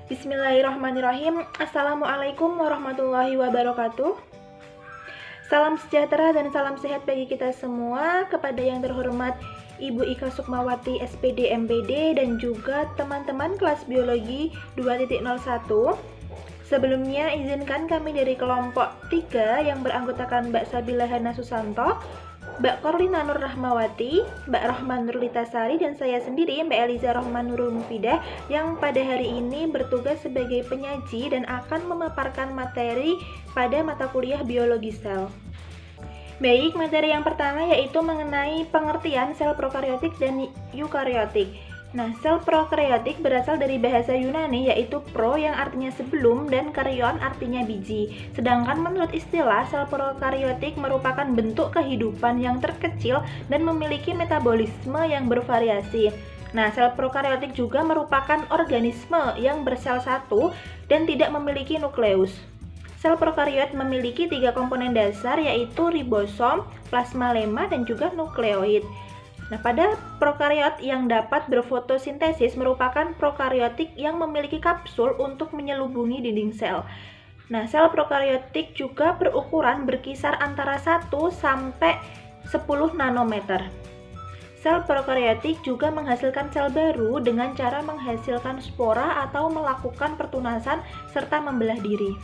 Bismillahirrahmanirrahim. Assalamualaikum warahmatullahi wabarakatuh. Salam sejahtera dan salam sehat bagi kita semua. Kepada yang terhormat Ibu Ika Sukmawati SPD MPD dan juga teman-teman kelas biologi 2.01. Sebelumnya izinkan kami dari kelompok 3 yang beranggotakan Mbak Sabila Hana Susanto, Mbak Korlina Nur Rahmawati, Mbak Rohman Nurlitasari, dan saya sendiri Mbak Eliza Rohman Nurul Mufidah yang pada hari ini bertugas sebagai penyaji dan akan memaparkan materi pada mata kuliah biologi sel. Baik, materi yang pertama yaitu mengenai pengertian sel prokariotik dan eukariotik. Nah, sel prokariotik berasal dari bahasa Yunani yaitu pro yang artinya sebelum dan karyon artinya biji. Sedangkan menurut istilah, sel prokariotik merupakan bentuk kehidupan yang terkecil dan memiliki metabolisme yang bervariasi. Nah, sel prokariotik juga merupakan organisme yang bersel satu dan tidak memiliki nukleus. Sel prokariot memiliki 3 komponen dasar yaitu ribosom, plasmalema, dan juga nukleoid. Nah, pada prokariot yang dapat berfotosintesis merupakan prokariotik yang memiliki kapsul untuk menyelubungi dinding sel. Nah, sel prokariotik juga berukuran berkisar antara 1 sampai 10 nanometer. Sel prokariotik juga menghasilkan sel baru dengan cara menghasilkan spora atau melakukan pertunasan serta membelah diri.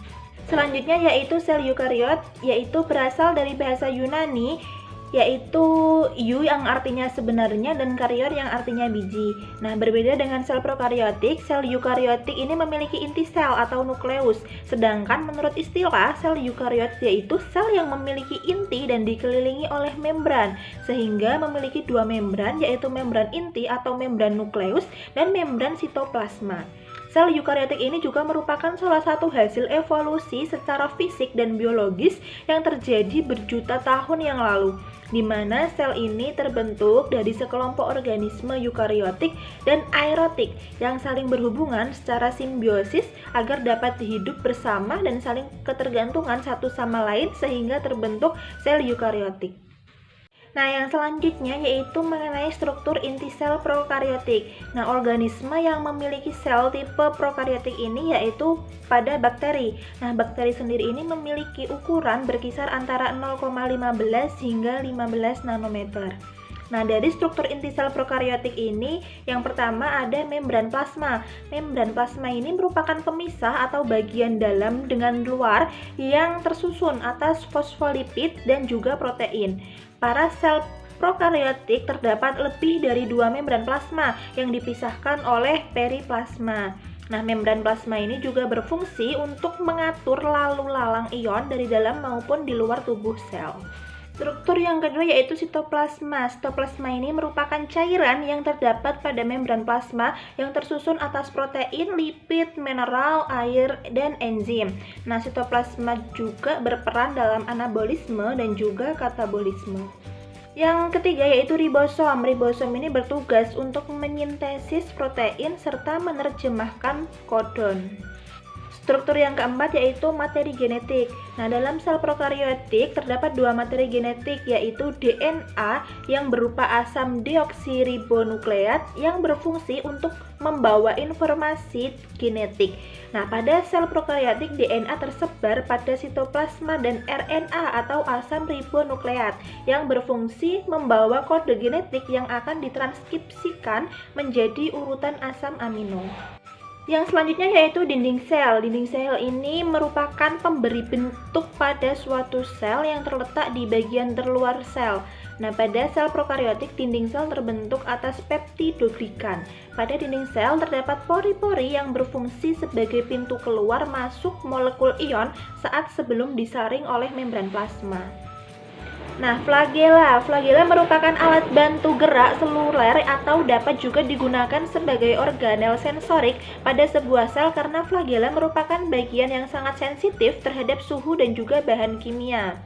Selanjutnya yaitu sel eukariot, yaitu berasal dari bahasa Yunani yaitu eu yang artinya sebenarnya dan kariot yang artinya biji. Nah, berbeda dengan sel prokariotik, sel eukariotik ini memiliki inti sel atau nukleus. Sedangkan menurut istilah, sel eukariot yaitu sel yang memiliki inti dan dikelilingi oleh membran, sehingga memiliki 2 membran yaitu membran inti atau membran nukleus dan membran sitoplasma. Sel eukariotik ini juga merupakan salah satu hasil evolusi secara fisik dan biologis yang terjadi berjuta tahun yang lalu, di mana sel ini terbentuk dari sekelompok organisme eukariotik dan aerotik yang saling berhubungan secara simbiosis agar dapat hidup bersama dan saling ketergantungan satu sama lain sehingga terbentuk sel eukariotik. Nah, yang selanjutnya yaitu mengenai struktur inti sel prokariotik. Nah, organisme yang memiliki sel tipe prokariotik ini yaitu pada bakteri. Nah, bakteri sendiri ini memiliki ukuran berkisar antara 0,15 hingga 15 nanometer. Nah, dari struktur inti sel prokariotik ini, yang pertama ada membran plasma. Membran plasma ini merupakan pemisah atau bagian dalam dengan luar yang tersusun atas fosfolipid dan juga protein. Para sel prokariotik terdapat lebih dari 2 membran plasma yang dipisahkan oleh periplasma. Nah, membran plasma ini juga berfungsi untuk mengatur lalu lalang ion dari dalam maupun di luar tubuh sel. Struktur yang kedua yaitu sitoplasma. Sitoplasma ini merupakan cairan yang terdapat pada membran plasma yang tersusun atas protein, lipid, mineral, air, dan enzim. Nah, sitoplasma juga berperan dalam anabolisme dan juga katabolisme. Yang ketiga yaitu ribosom. Ribosom ini bertugas untuk menyintesis protein serta menerjemahkan kodon. Struktur yang keempat yaitu materi genetik. Nah, dalam sel prokariotik terdapat 2 materi genetik yaitu DNA yang berupa asam deoksiribonukleat yang berfungsi untuk membawa informasi genetik. Nah, pada sel prokariotik DNA tersebar pada sitoplasma dan RNA atau asam ribonukleat yang berfungsi membawa kode genetik yang akan ditranskripsikan menjadi urutan asam amino. Yang selanjutnya yaitu dinding sel. Dinding sel ini merupakan pemberi bentuk pada suatu sel yang terletak di bagian terluar sel. Nah, pada sel prokariotik, dinding sel terbentuk atas peptidoglikan. Pada dinding sel terdapat pori-pori yang berfungsi sebagai pintu keluar masuk molekul ion saat sebelum disaring oleh membran plasma. Nah, flagela. Flagela merupakan alat bantu gerak seluler atau dapat juga digunakan sebagai organel sensorik pada sebuah sel karena flagela merupakan bagian yang sangat sensitif terhadap suhu dan juga bahan kimia.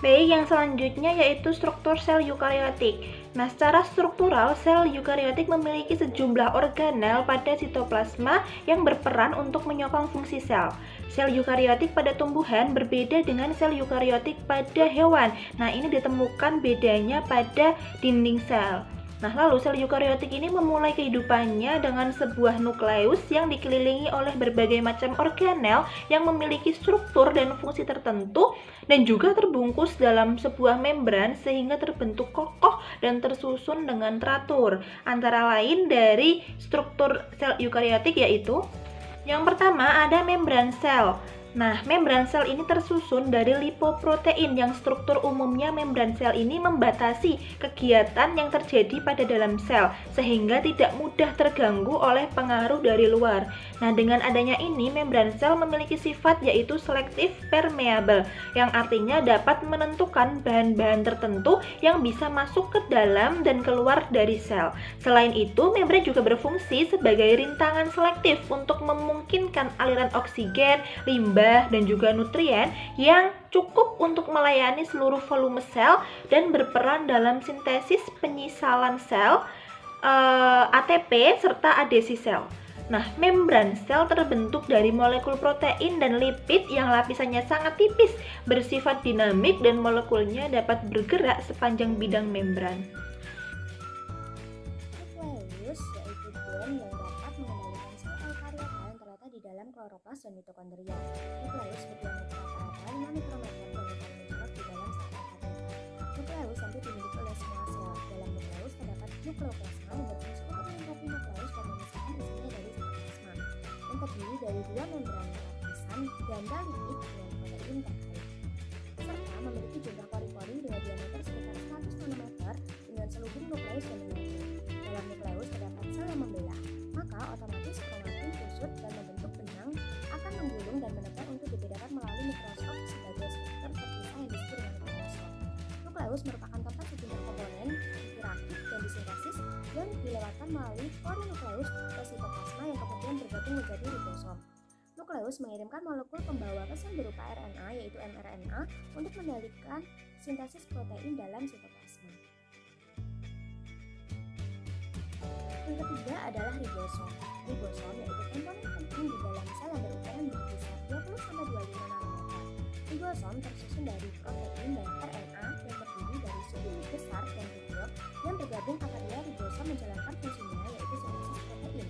Baik, yang selanjutnya yaitu struktur sel eukariotik. Nah, secara struktural, sel eukariotik memiliki sejumlah organel pada sitoplasma yang berperan untuk menyokong fungsi sel. Sel eukariotik pada tumbuhan berbeda dengan sel eukariotik pada hewan. Nah, ini ditemukan bedanya pada dinding sel. Nah, lalu sel eukariotik ini memulai kehidupannya dengan sebuah nukleus yang dikelilingi oleh berbagai macam organel yang memiliki struktur dan fungsi tertentu dan juga terbungkus dalam sebuah membran sehingga terbentuk kokoh dan tersusun dengan teratur. Antara lain dari struktur sel eukariotik yaitu yang pertama ada membran sel. Nah, membran sel ini tersusun dari lipoprotein yang struktur umumnya membran sel ini membatasi kegiatan yang terjadi pada dalam sel sehingga tidak mudah terganggu oleh pengaruh dari luar. Nah, dengan adanya ini membran sel memiliki sifat yaitu selektif permeable yang artinya dapat menentukan bahan-bahan tertentu yang bisa masuk ke dalam dan keluar dari sel. Selain itu, membran juga berfungsi sebagai rintangan selektif untuk memungkinkan aliran oksigen, limbah, dan juga nutrien yang cukup untuk melayani seluruh volume sel dan berperan dalam sintesis penyisalan sel, ATP, serta adesi sel. Nah, membran sel terbentuk dari molekul protein dan lipid yang lapisannya sangat tipis, bersifat dinamik dan molekulnya dapat bergerak sepanjang bidang membran. Nukleus yaitu gen yang dapat mengendalikan sel eukariota yang terletak di dalam kloroplas dan mitokondria. Nukleus berdiameter rata-rata 5 mikrometer dan paling mencolok di dalam sel eukariota. Nukleus hampir dimiliki oleh semua sel. Dalam nukleus terdapat nukleoplasma yang berfungsi untuk melengkapi nukleus dan memisahkan isinya dari sitoplasma yang terdiri dari dua membran lapisan ganda lipid dengan protein terkait, serta memiliki jumlah pori-pori dengan diameter sekitar 100 nanometer dengan selubung nukleus dan molekul. Dalam nukleus terdapat sel yang membelah, maka otomatis kromatin kusut dan membentuk benang akan menggulung dan menebar untuk dibedakan melalui mikroskop sebagai struktur terpisah yang disebut dengan kromosom. Nukleus merupakan tempat sejumlah komponen dirakit dan disintesis yang dilewatkan melalui polinukleus ke sitoplasma yang kemudian bergabung menjadi ribosom. Nukleus mengirimkan molekul pembawa pesan berupa RNA yaitu mRNA untuk mengendalikan sintesis protein dalam sitoplasma. Yang ketiga adalah ribosom. Ribosom yaitu komponen penting di dalam sel yang berukuran berkisar 20-25 nanometer. Ribosom tersusun dari protein dan RNA yang terdiri dari subunit besar dan kecil yang bergabung apabila ribosom menjalankan fungsinya yaitu sintesis protein.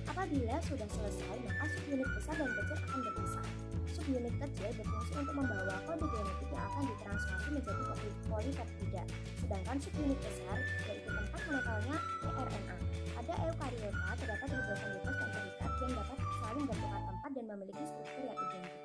Apabila sudah selesai, maka subunit besar dan kecil akan berpisah. Subunit kecil berfungsi untuk membawa kode genetik yang akan ditranslasi menjadi polipeptida, sedangkan subunit besar yaitu tempat menetalnya tRNA. Pada eukariota terdapat ribosom bebas dan terikat yang dapat saling bertukar tempat dan memiliki struktur yang identik.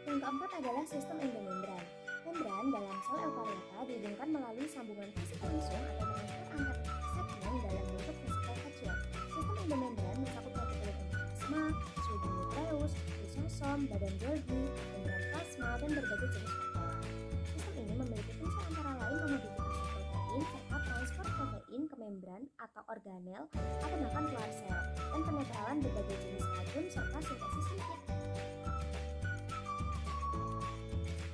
Yang keempat adalah sistem endomembran. Membran dalam sel eukariota dihubungkan melalui sambungan fisik langsung atau transfer antar segmen dalam bentuk vesikel kecil. Sistem endomembran mencakup retikulum endoplasma, subunit nukleus, lisosom, badan Golgi, membran plasma, dan berbagai jenis faktor. Sistem ini memiliki fungsi antara lain memodifikasi protein serta transport protein ke membran atau organel atau bahkan keluar sel dan penetralan berbagai jenis racun serta sintesis lipid.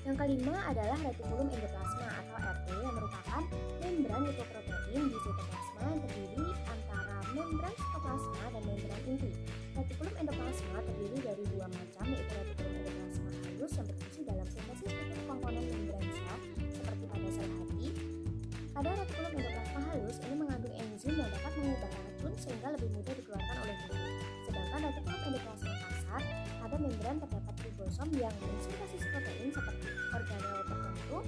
Yang kelima adalah retikulum endoplasma atau RE yang merupakan membran lipoprotein di sitoplasma yang terdiri antara membran sitoplasma dan membran inti. Retikulum endoplasma terdiri dari dua macam yaitu retikulum endoplasma halus yang berfungsi dalam sintesis untuk komponen membran sel seperti pada sel hati. Pada retikulum endoplasma halus ini mengandung enzim yang dapat mengubah racun sehingga lebih mudah dikeluarkan oleh tubuh. Sedangkan retikulum endoplasma kasar pada membran terdapat ribosom yang mensintesis protein seperti organel tertentu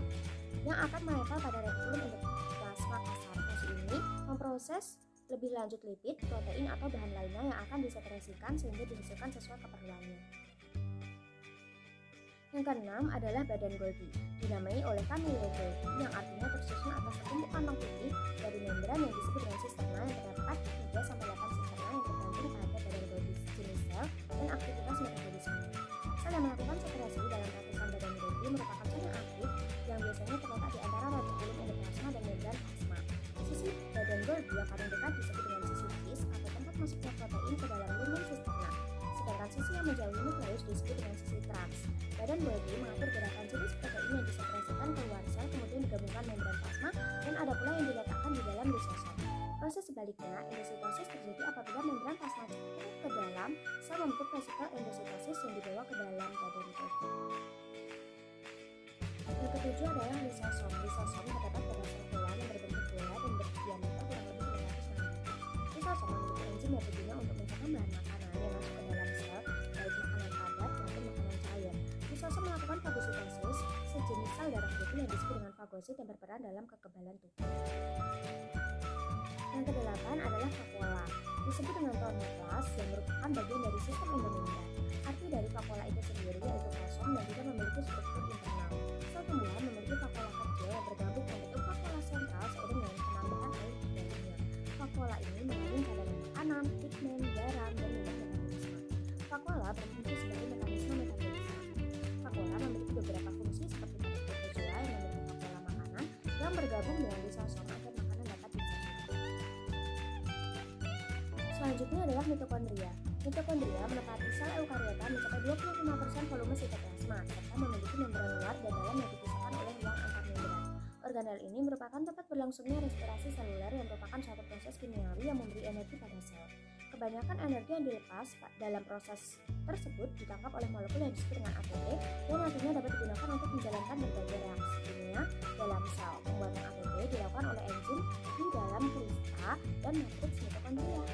yang akan menempel pada retikulum endoplasma kasar. Fungsi ini memproses lebih lanjut lipid, protein atau bahan lainnya yang akan disekresikan sehingga dihasilkan sesuai keperluannya. Yang keenam adalah badan Golgi, dinamai oleh Camillo Golgi yang artinya tersusun atas setumpuk kantong putih dari membran yang disebut dengan sisterna yang terdapat 3-8 sisterna yang tergantung pada badan Golgi jenis sel dan aktivitas metabolisme. Sel yang melakukan sekresi dalam ratusan badan Golgi merupakan sel yang aktif yang biasanya terletak di antara retikulum endoplasma dan membran plasma. Sisi badan Golgi yang paling dekat disebut dengan sisi cis atau tempat masuknya protein ke dalam lumen sisterna. Sedangkan sisi yang menjauhi nukleus disebut dengan sisi trans. Badan Golgi mengatur gerakan jenis protein yang disekresikan keluar sel kemudian digabungkan membran plasma dan ada pula yang diletakkan di dalam lisosom. Proses sebaliknya, endositosis terjadi apabila membran plasma cukup ke dalam sel membentuk vesikel endositosis yang dibawa ke dalam badan Golgi. Yang ketujuh adalah lisosom. Lisosom terdapat pada sel hewan yang berbentuk bola dan berdiameter kurang lebih 500 nanometer. Lisosom memiliki enzim yang berguna untuk mencerna bahan makanan yang masuk ke dalam sel, baik makanan padat maupun makanan cair. Lisosom melakukan fagositosis, sejenis sel darah putih yang disebut dengan fagosit yang berperan dalam kekebalan tubuh. Yang kedelapan adalah vakuola, disebut dengan tourniquet yang merupakan bagian dari sistem endomembran. Arti dari vakuola itu sendiri yaitu kosong dan tidak memiliki struktur internal. Sel tumbuhan memiliki vakuola kecil yang bergabung membentuk vakuola sentral seiring dengan penambahan air di dalamnya. Vakuola ini mengandung cadangan makanan, pigmen, garam, dan minyak metabolisme. Vakuola berfungsi sebagai mekanisme metabolisme. Vakuola memiliki beberapa fungsi seperti pada protozoa yang memiliki vakuola makanan yang bergabung dengan lisosom agar makanan dapat dicerna. Selanjutnya adalah mitokondria. Mitokondria menempati sel eukariota mencapai 25% volume sitoplasma serta memiliki membran luar dan dalam yang dipisahkan oleh ruang antar membran. Organel ini merupakan tempat berlangsungnya respirasi seluler yang merupakan suatu proses kimiawi yang memberi energi pada sel. Kebanyakan energi yang dilepas dalam proses tersebut ditangkap oleh molekul yang disebut dengan ATP dan nantinya dapat digunakan untuk menjalankan berbagai reaksi kimia dalam sel. Pembuatan ATP dilakukan oleh enzim di dalam krista dan matriks mitokondria.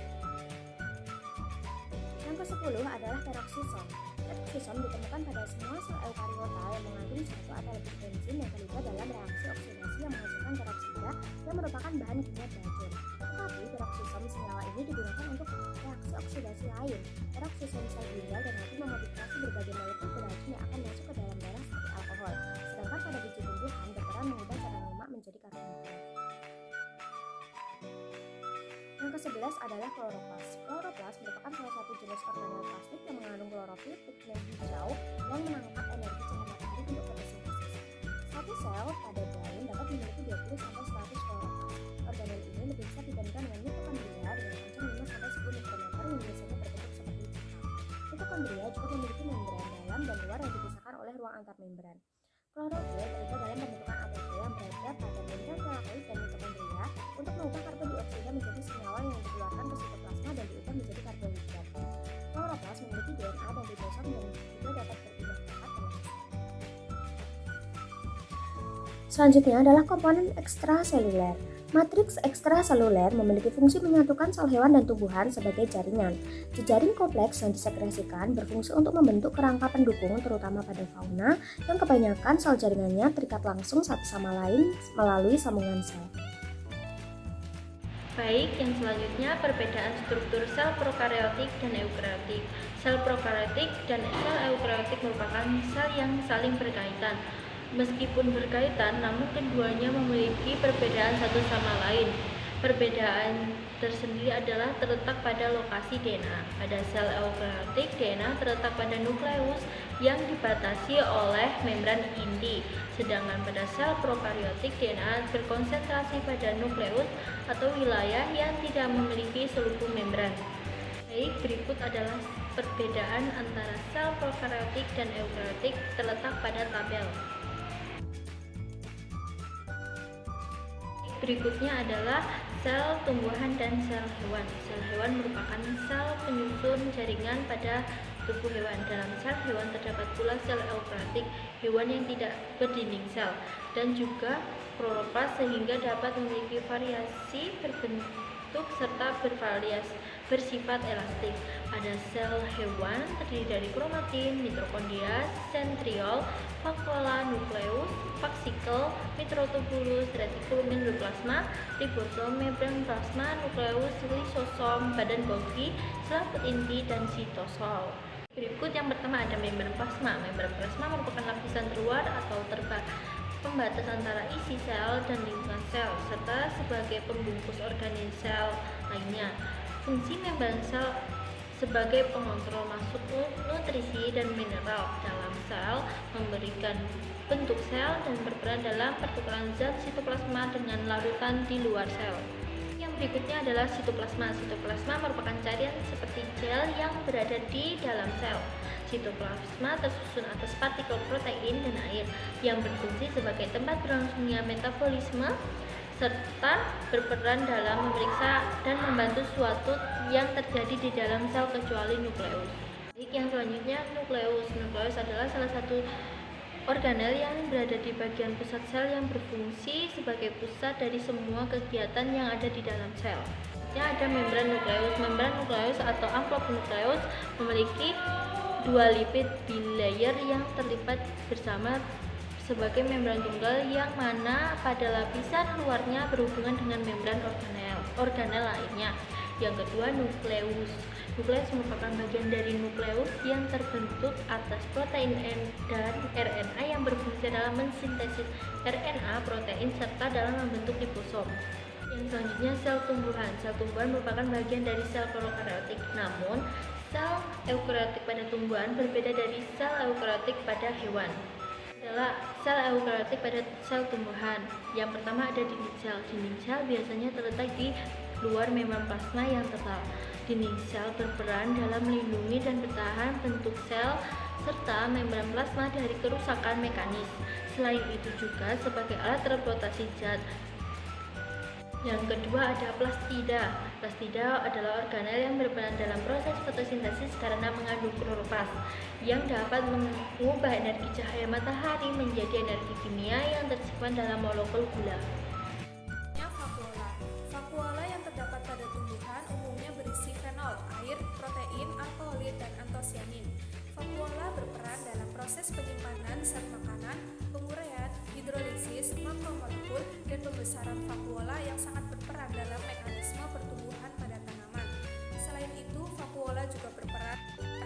Yang ke-10 adalah peroksisom. Peroksisom ditemukan pada semua sel eukariota yang mengandung satu atau lebih enzim yang terlibat dalam reaksi oksidasi yang menghasilkan peroksida yang merupakan bahan kimia beracun. Tetapi peroksisom senyawa ini digunakan untuk reaksi oksidasi lain. Peroksisom sel ginjal dan hati memodifikasi berbagai molekul beracun yang akan masuk ke dalam darah seperti alkohol. Sedangkan pada biji tumbuhan berperan mengubah cadangan lemak menjadi karbonhidrat. Yang ke-11 adalah kloroplas. Kloroplas merupakan salah satu jenis organel plastik yang mengandung klorofil pigmen hijau yang menangkap energi cahaya matahari untuk fotosintesis. Satu sel pada daun dapat memiliki 20-100 kloroplas. Organel ini lebih besar dibandingkan dengan mitokondria dengan panjang 5-10 mikrometer yang biasanya berbentuk seperti cekam. Mitokondria juga memiliki membran dalam dan luar yang dipisahkan oleh ruang antar membran. Klorofil terlibat dalam pembentukan ATP yang berada pada membran telakoid dan mitokondria untuk mengubah karbon dioksida menjadi senyawa yang dikeluarkan ke sitoplasma dan diubah menjadi karbohidrat. Kloroplas memiliki DNA dan ribosom dan juga dapat berpindah tempat dalam sel. Selanjutnya adalah komponen ekstraseluler. Matriks ekstraseluler memiliki fungsi menyatukan sel hewan dan tumbuhan sebagai jaringan. Jejaring kompleks yang disekresikan berfungsi untuk membentuk kerangka pendukung terutama pada fauna yang kebanyakan sel jaringannya terikat langsung satu sama lain melalui sambungan sel. Baik, yang selanjutnya perbedaan struktur sel prokaryotik dan eukaryotik. Sel prokaryotik dan sel eukaryotik merupakan sel yang saling berkaitan. Meskipun berkaitan, namun keduanya memiliki perbedaan satu sama lain. Perbedaan tersendiri adalah terletak pada lokasi DNA. Pada sel eukaryotik, DNA terletak pada nukleus yang dibatasi oleh membran inti. Sedangkan pada sel prokaryotik, DNA berkonsentrasi pada nukleus atau wilayah yang tidak memiliki selubung membran. Baik, berikut adalah perbedaan antara sel prokaryotik dan eukaryotik terletak pada tabel. Berikutnya adalah sel tumbuhan dan sel hewan. Sel hewan merupakan sel penyusun jaringan pada tubuh hewan. Dalam sel hewan terdapat pula sel eukaryotik, hewan yang tidak berdinding sel, dan juga kloroplas sehingga dapat memiliki variasi berbentuk serta bersifat elastik. Pada sel hewan terdiri dari kromatin, mitokondria, sentriol, vakuola, nukleus, vaksikel, mikrotubulus, retikulum, endoplasma, ribosom, membran plasma, nukleus, lisosom, badan Golgi, selaput inti, dan sitosol. Berikut yang pertama ada membran plasma. Membran plasma merupakan lapisan terluar atau pembatas antara isi sel dan lingkungan sel, serta sebagai pembungkus organel sel lainnya. Fungsi membran sel sebagai pengontrol masuk nutrisi dan mineral dalam sel, memberikan bentuk sel, dan berperan dalam pertukaran zat sitoplasma dengan larutan di luar sel. Yang berikutnya adalah sitoplasma. Sitoplasma merupakan cairan seperti gel yang berada di dalam sel. Sitoplasma tersusun atas partikel protein dan air yang berfungsi sebagai tempat berlangsungnya metabolisme serta berperan dalam memeriksa dan membantu suatu yang terjadi di dalam sel kecuali nukleus. Yang selanjutnya nukleus. Nukleus adalah salah satu organel yang berada di bagian pusat sel yang berfungsi sebagai pusat dari semua kegiatan yang ada di dalam sel. Ada membran nukleus. Membran nukleus atau amplop nukleus memiliki dua lipid bilayer yang terlipat bersama sebagai membran tunggal, yang mana pada lapisan luarnya berhubungan dengan membran organel lainnya. Yang kedua, nukleus. Nukleus merupakan bagian dari nukleus yang terbentuk atas protein dan RNA yang berfungsi dalam mensintesis RNA, protein, serta dalam membentuk liposom. Yang selanjutnya, sel tumbuhan. Sel tumbuhan merupakan bagian dari sel prokaryotik. Namun, sel eukaryotik pada tumbuhan berbeda dari sel eukaryotik pada hewan. Adalah sel eukaryotik pada sel tumbuhan. Yang pertama ada dinding sel. Dinding sel biasanya terletak di luar membran plasma yang tebal. Dinding sel berperan dalam melindungi dan bertahan bentuk sel serta membran plasma dari kerusakan mekanis. Selain itu juga sebagai alat transportasi zat. Yang kedua ada plastida. Plastida adalah organel yang berperan dalam proses fotosintesis karena mengandung kloroplast yang dapat mengubah energi cahaya matahari menjadi energi kimia yang tersimpan dalam molekul gula. Vakuola yang terdapat pada tumbuhan umumnya berisi fenol, air, protein, alkoholit, dan antosianin. Vakuola berperan dalam proses penyimpanan zat makanan, penguraian, hidrolisis, makromolekul, dan pembesaran vakuola yang sangat berperan dalam mekanisme pertumbuhan pada tanaman. Selain itu, vakuola juga berperan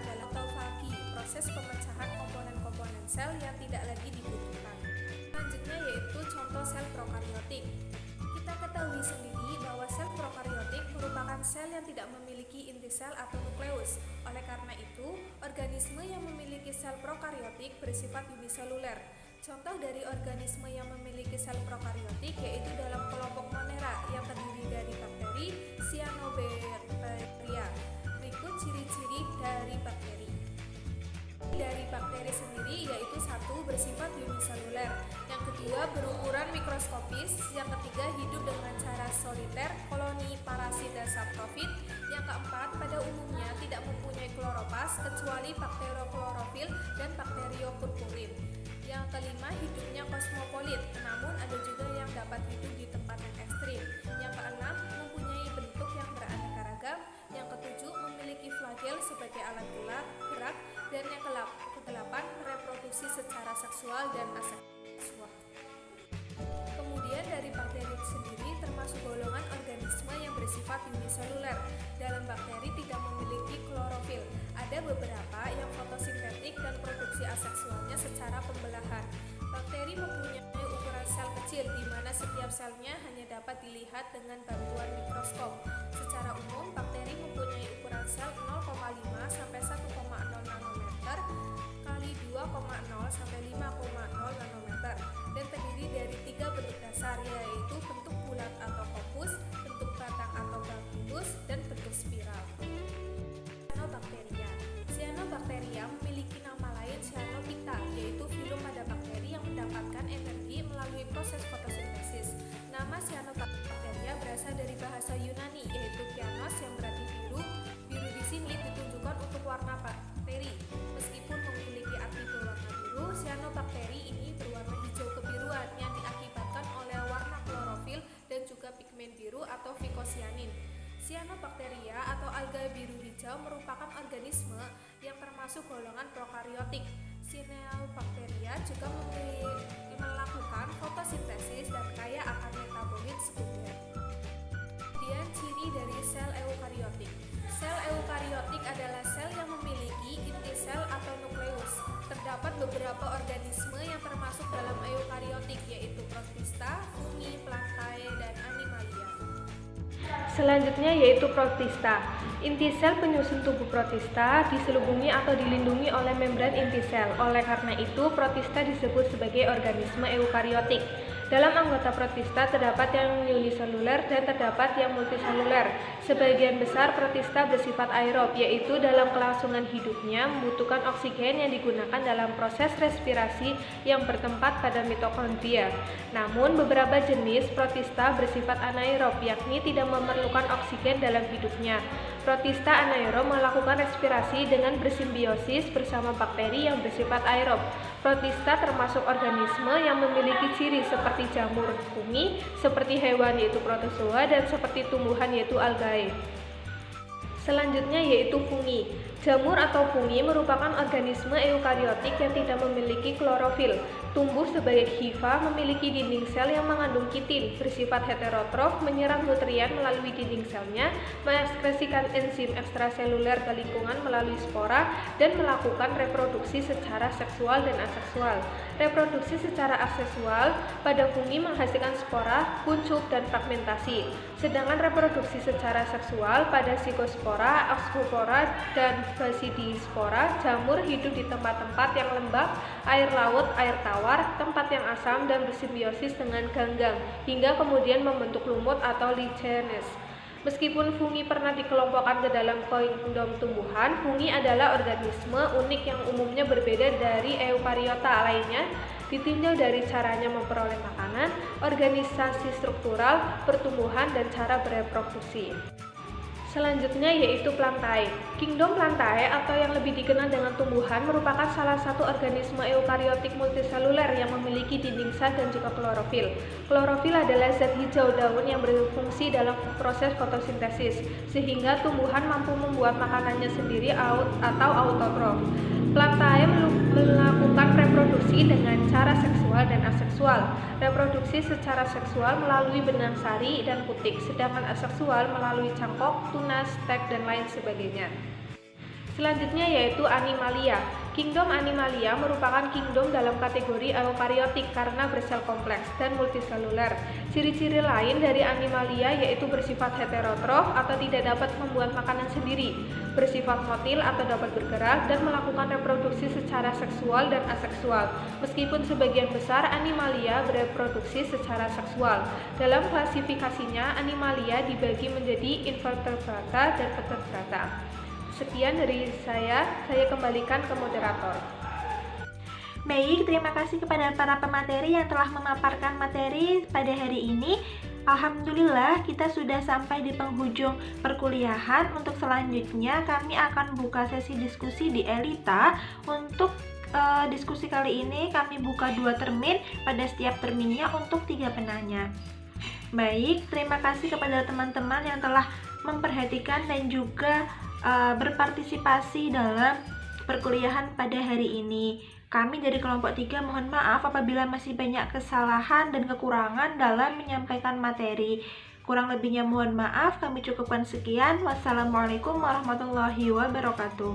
dalam autofagi, proses pemecahan komponen-komponen sel yang tidak lagi dibutuhkan. Selanjutnya yaitu contoh sel prokaryotik. Kita ketahui sendiri bahwa sel prokaryotik merupakan sel yang tidak memiliki inti sel atau nukleus. Oleh karena itu, organisme yang memiliki sel prokaryotik bersifat uniseluler. Contoh dari organisme yang memiliki sel prokaryotik yaitu dalam kelompok Monera yang terdiri dari bakteri Cyanobacteria. Berikut ciri-ciri dari bakteri. Dari bakteri sendiri yaitu satu, bersifat uniseluler, yang kedua berukuran mikroskopis, yang ketiga hidup dengan cara soliter, koloni, parasit, dan saprofit, yang keempat pada umumnya tidak mempunyai kloroplas kecuali bakterioklorofil dan bakteriopurpurin, yang kelima hidupnya kosmopolit, namun ada juga yang dapat hidup di tempat yang ekstrim, yang keenam mempunyai bentuk yang beraneka ragam, yang ketujuh memiliki flagel sebagai alat gerak, dan yang kedelapan reproduksi secara seksual dan aseksual. Kemudian dari bakteri sendiri termasuk golongan organisme yang bersifat uniseluler. Dalam bakteri tidak memiliki klorofil. Ada beberapa yang fotosintetik dan produksi aseksualnya secara pembelahan. Bakteri mempunyai ukuran sel kecil di mana setiap selnya hanya dapat dilihat dengan bantuan mikroskop. Secara umum, bakteri mempunyai ukuran sel 0,5 sampai 1,0 nanometer kali 2,0 sampai 5,0 nanometer dan terdiri dari 3 bentuk dasar, yaitu bentuk bulat atau kopus, bentuk batang atau bulbus, dan bentuk spiral. Cyanobacteria. Cyanobacteria memiliki nama lain Cyanophyta, yaitu filum pada bakteri yang mendapatkan energi melalui proses fotosintesis. Nama Cyanobacteria berasal dari bahasa Yunani, yaitu cyanos yang berarti biru. Biru di sini ditunjukkan untuk warna bakteri. Meskipun memiliki arti berwarna biru, Cyanobacteria ini berwarna hijau kebiruan yang diakibatkan oleh warna klorofil dan juga pigmen biru atau phycocyanin. Cyanobacteria atau alga biru hijau merupakan organisme yang termasuk golongan prokaryotik. Cyanobacteria juga melakukan fotosintesis dan kaya akan metabolit sekunder. Kemudian ciri dari sel eukaryotik. Sel eukaryotik adalah sel yang memiliki inti sel atau nukleus. Terdapat beberapa organisme yang termasuk dalam eukaryotik, yaitu protista, fungi, plantae, dan animalia. Selanjutnya yaitu protista. Inti sel penyusun tubuh protista diselubungi atau dilindungi oleh membran inti sel. Oleh karena itu, protista disebut sebagai organisme eukaryotik. Dalam anggota protista terdapat yang uniseluler dan terdapat yang multiseluler. Sebagian besar protista bersifat aerob, yaitu dalam kelangsungan hidupnya membutuhkan oksigen yang digunakan dalam proses respirasi yang bertempat pada mitokondria. Namun beberapa jenis protista bersifat anaerob, yakni tidak memerlukan oksigen dalam hidupnya. Protista anaerob melakukan respirasi dengan bersimbiosis bersama bakteri yang bersifat aerob. Protista termasuk organisme yang memiliki ciri seperti jamur, fungi, seperti hewan yaitu protozoa, dan seperti tumbuhan yaitu algae. Selanjutnya yaitu fungi. Jamur atau fungi merupakan organisme eukariotik yang tidak memiliki klorofil. Tumbuh sebagai hifa, memiliki dinding sel yang mengandung kitin, bersifat heterotrof, menyerap nutrien melalui dinding selnya, mengekskresikan enzim ekstraseluler ke lingkungan melalui spora, dan melakukan reproduksi secara seksual dan aseksual. Reproduksi secara aseksual pada fungi menghasilkan spora, kuncup, dan fragmentasi. Sedangkan reproduksi secara seksual pada Zygosphora, Ascospora, dan Basidispora, jamur hidup di tempat-tempat yang lembab, air laut, air tawar, tempat yang asam, dan bersimbiosis dengan ganggang, hingga kemudian membentuk lumut atau lichenes. Meskipun fungi pernah dikelompokkan ke dalam kingdom tumbuhan, fungi adalah organisme unik yang umumnya berbeda dari eukariota lainnya, ditinjau dari caranya memperoleh makanan, organisasi struktural, pertumbuhan, dan cara bereproduksi. Selanjutnya yaitu Plantae. Kingdom Plantae atau yang lebih dikenal dengan tumbuhan merupakan salah satu organisme eukariotik multiseluler yang memiliki dinding sel dan juga klorofil. Klorofil adalah zat hijau daun yang berfungsi dalam proses fotosintesis, sehingga tumbuhan mampu membuat makanannya sendiri atau autotrof. Plantae melakukan reproduksi dengan cara seksual dan aseksual. Reproduksi secara seksual melalui benang sari dan putik, sedangkan aseksual melalui cangkok, tunas, stek, dan lain sebagainya. Selanjutnya yaitu Animalia. Kingdom Animalia merupakan kingdom dalam kategori eukariotik karena bersel kompleks dan multiseluler. Ciri-ciri lain dari Animalia yaitu bersifat heterotrof atau tidak dapat membuat makanan sendiri, bersifat motil atau dapat bergerak, dan melakukan reproduksi secara seksual dan aseksual. Meskipun sebagian besar Animalia bereproduksi secara seksual. Dalam klasifikasinya, Animalia dibagi menjadi invertebrata dan vertebrata. Sekian dari saya kembalikan ke moderator. Baik, terima kasih kepada para pemateri yang telah memaparkan materi pada hari ini. Alhamdulillah, kita sudah sampai di penghujung perkuliahan. Untuk selanjutnya, kami akan buka sesi diskusi di Elita. Untuk diskusi kali ini, kami buka 2 termin pada setiap terminnya untuk 3 penanya. Baik, terima kasih kepada teman-teman yang telah memperhatikan dan juga berpartisipasi dalam perkuliahan pada hari ini. Kami dari kelompok 3 mohon maaf apabila masih banyak kesalahan dan kekurangan dalam menyampaikan materi. Kurang lebihnya mohon maaf, kami cukupkan sekian. Wassalamualaikum warahmatullahi wabarakatuh.